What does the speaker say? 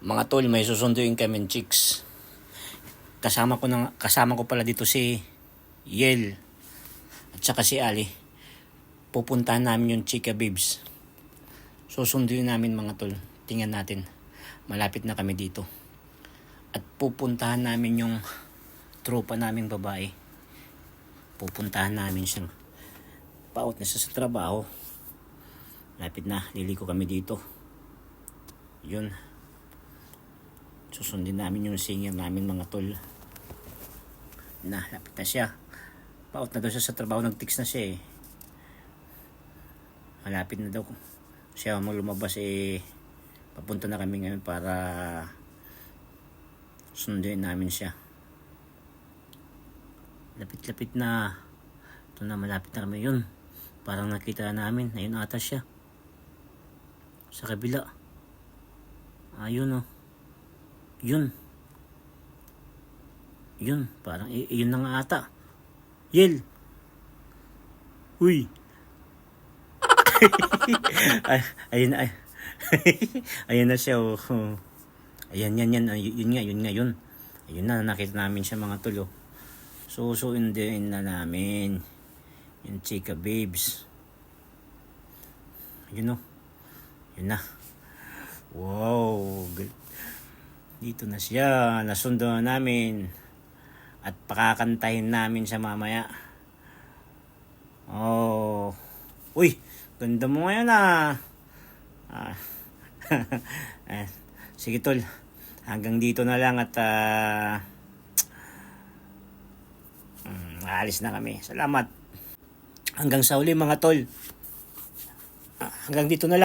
Mga tol, may susunduin kami chicks. Kasama ko pala dito si Yel at saka si Ali. Pupuntahan namin yung Chika Babes. Susunduin namin mga tol. Tingnan natin. Malapit na kami dito. At pupuntahan namin yung tropa naming babae. Pupuntahan namin siya. Paut na siya sa trabaho. Malapit na. Liliko kami dito. Yun. Susundin namin yung singer namin mga tol. Lapit na siya. Paut na daw siya sa trabaho. Nag-text na siya eh. Malapit na daw siya lumabas eh. Papunta na kami ngayon para sundin namin siya. Lapit-lapit na. Ito na, malapit na kami. Yun. Parang nakita namin. Ayun ata siya. Sa kabila. Ayun oh. Yun. Parang yun na nga ata. Yel. Uy. Ayun na. Ayun na siya oh. Ayan. Yun nga. Ayun na, nakita namin siya mga tulo. Susunduin na namin yung Chika Babes. Yun oh. Yun na. Wow. Dito na siya. Nasundo na namin. At pakakantahin namin siya mamaya. Oh. Uy. Ganda mo ngayon ah. Sige tol. Hanggang dito na lang at aalis na kami. Salamat. Hanggang sa uli mga tol. Hanggang dito na lang.